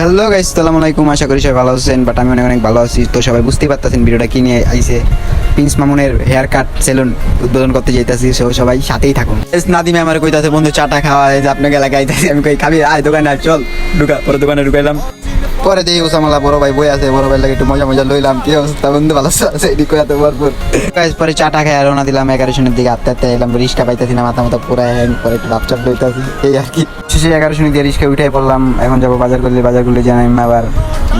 Hello guys, আসসালামু আলাইকুম। আশা করি সবাই ভালো আছেন, বাট আমি অনেক ভালো আছি। তো সবাই বুঝতেই পারতেছেন ভিডিওটা কি নিয়ে আইছে। প্রিন্স মামুনের হেয়ার কাট সেলুন উদ্বোধন করতে যাইতাছি, সবাই সাথেই থাকুন। নাদিমে আমার কইতাছে বন্ধু চাটা খাওয়া যে আপনাকে এলাকায় আইতাছি। আমি কই খাবি আয় দোকানে আয়, চল ঢুকা। পরে দোকানে ঢুকাইলাম, পরে দেখি ওসামালা বড় ভাই বই আছে, বড় ভাই লাগে একটু মজা লইলাম। কি অবস্থা বন্ধু, ভালো আছে? এদিক করে এত ভরপুর গাইস। পরে চাটা খাই রওনা দিলাম। 11:00 দিকে আটতে এলাম, রিক্সা পাইতাছি না, মাথা পুরো হ্যাং। পরে একটু ভাবচাপ লইতাছি, এই আর কি। শেষে 11:00 দিয়ে রিক্সা উঠাই পড়লাম। এখন যাবো বাজার করলে জানাই আবার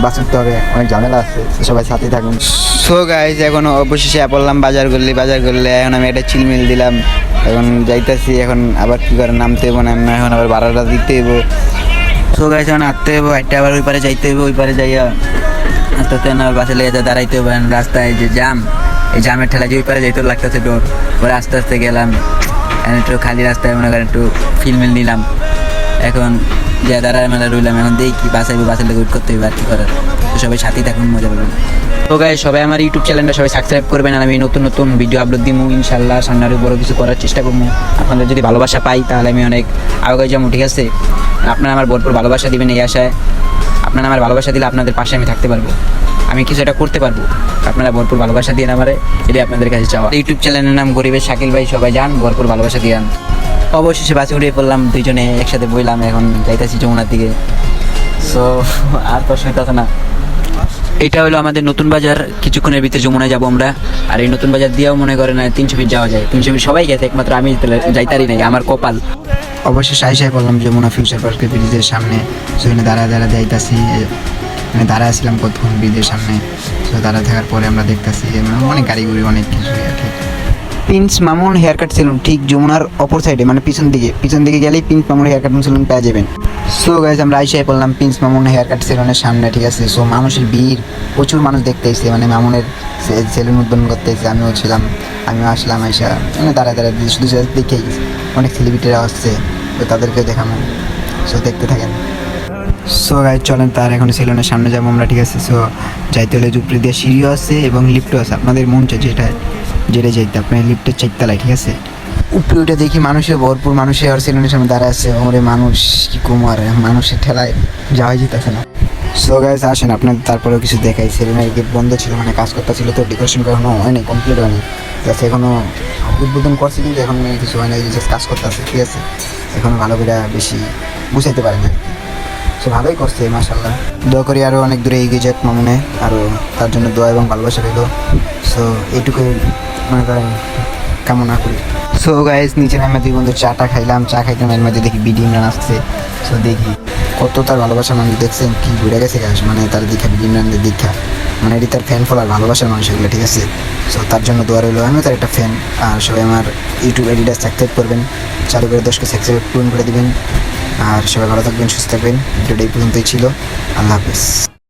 বাস উঠতে হবে, অনেক ঝামেলা আছে। সবাই সাথে থাকুন। সো গাইস, এখন অবশেষে পড়লাম বাজার করলে। এখন আমি একটা চিলমিল দিলাম, এখন যাইতাছি। এখন আবার কি করে নামতে হইব না, এখন আবার ভাড়াটা দিতে হইব। সো গাইস, এখন হাঁটতে হইব, হাঁটতে আবার ওই পারে যাইতে হইব। ওই পারে যাইয়া আস্তে আস্তে আবার বাসে লেগে দাঁড়াইতে হইব। রাস্তায় যে জাম, এই জামের ঠেলা যে ওই পারে যাইতে লাগতেছে ডোর। পরে আস্তে আস্তে গেলাম, একটু খালি রাস্তায় মনে করেন একটু ফিলমিল নিলাম। এখন যা দাঁড়ায় মেলা রইলাম। এখন দেখি বাসাইবো, বাসের লেগে ওয়েট করতে হইব আর কি করার। তো সবাই সাথেই থাকুন, মজা পাবেন। তো গাইস, সবাই আমার ইউটিউব চ্যানেলটা সবাই সাবস্ক্রাইব করবেন। আর আমি নতুন ভিডিও আপলোড দিব ইনশাল্লাহ। সামনে আরও বড় কিছু করার চেষ্টা করবো। আপনাদের যদি ভালোবাসা পাই তাহলে আমি অনেক আগে যাবো, ঠিক আছে? আপনারা আমার ভরপুর ভালোবাসা দিবেন এই আশায়। আপনারা আমার ভালোবাসা দিলে আপনাদের পাশে আমি থাকতে পারবো, আমি কিছু একটা করতে পারবো। আপনারা ভরপুর ভালোবাসা দিয়ে আমারে, এটাই আপনাদের কাছে চাওয়া। ইউটিউব চ্যানেলের নাম গরিবের শাকিল ভাই, সবাই যান, ভরপুর ভালোবাসা দিয়ে। অবশেষে বাসে উঠে পড়লাম, দুইজনে একসাথে বইলাম। এখন যাইতেছি যমুনার দিকে। সো আর কষ্ট হইতেছে না। এটা হলো আমাদের নতুন বাজার, কিছুক্ষণের ভিতরে যমুনায় যাবো আমরা। আর এই নতুন বাজার দিয়েও মনে করেন 300 ফিট যাওয়া যায়। 300 ফিট সবাই গেছে, একমাত্র আমি যাইতারি নাই, আমার কপাল। অবশ্যই সাই করলাম যমুনা ফিউচার পার্কের ব্রিজের সামনে। সেখানে দাঁড়ায় যাইতাছি, মানে দাঁড়ায় আসলাম কতক্ষণ ব্রিজের সামনে। তো দাঁড়ায় থাকার পরে আমরা দেখতেছি অনেক গাড়ি অনেক কিছু আর কি। Prince Mamun hair cut salon ঠিক যমুনার অপর সাইডে, মানে পিছন দিকে গেলেই Prince Mamun hair cut salon পেয়ে যাবেন। সো গাইস, আমরা আইসাই পড়লাম প্রিন্স মামুন হেয়ার কাট সেলুনের সামনে, ঠিক আছে? সো মানুষের ভিড়, প্রচুর মানুষ দেখতে এসেছে, মানে মামুনের সেলুন উদ্বোধন করতে এসেছে। আমিও আসলাম আইসা, মানে দাঁড়ায় শুধু দেখেই অনেক সেলিব্রিটিরা আসছে, তো তাদেরকে দেখানো। সো দেখতে থাকেন। সো গাইস, চলেন তার এখন সেলুনের সামনে যাবো আমরা, ঠিক আছে? সো যাইতে হলে উপরে দিয়ে সিঁড়িও আছে এবং লিফটও আছে। আপনাদের মন চাইছে যেটা যাইতে আপনার লিফটের 4 তলায়, ঠিক আছে? উপরে উঠে দেখি মানুষের ভরপুর, মানুষের আর সেলুনের সামনে দাঁড়ায় আছে। ওরে মানুষ কি কুমার, মানুষের ঠেলায় যাওয়াই যেতেছে না। সো গাইস, আসেন আপনাদের তারপরেও কিছু দেখাই। সেলুনের গেট বন্ধ ছিল, মানে কাজ করতেছিল, তো ডেকোরেশন করানো হয়নি, কমপ্লিট হয়নি। জাস্ট এখনও উদ্বোধন করছে, কিন্তু এখন কিছু হয় না, জাস্ট কাজ করতেছে, ঠিক আছে? এখনও ভালো করে বেশি বুঝাইতে পারে না। সো ভালোই করছে মাশাআল্লাহ। দোয়া করি আরও অনেক দূরে এগিয়ে যাক মামুনে, আরও তার জন্য দোয়া এবং ভালোবাসা রইল। সো এইটুকুই মনে করেন কামনা করি। সো গাইস, নিচে নামে দুই বন্ধু চাটা খাইলাম। চা খাইতাম, এর মধ্যে দেখি বিডি ইমরান আসছে। সো দেখি কত তার ভালোবাসার মানুষ, দেখছেন কি ঘুরে গেছে গাছ, মানে তার দীক্ষা, বিডি ইমরানদের দীক্ষা, মানে এটি তার ফ্যান ফলোয়ার, ভালোবাসার মানুষ এগুলো, ঠিক আছে? সো তার জন্য দোয়া রইল। আমিও তার একটা ফ্যান। আর সবাই আমার ইউটিউব আইডিটা সাবস্ক্রাইব করবেন, চালু করে 10কে সাবস্ক্রাইব পূরণ করে দিবেন। আর সবাই ভালো থাকবেন, সুস্থ থাকবেন। ভিডিওটা এই পর্যন্তই ছিল। আল্লাহ হাফেজ।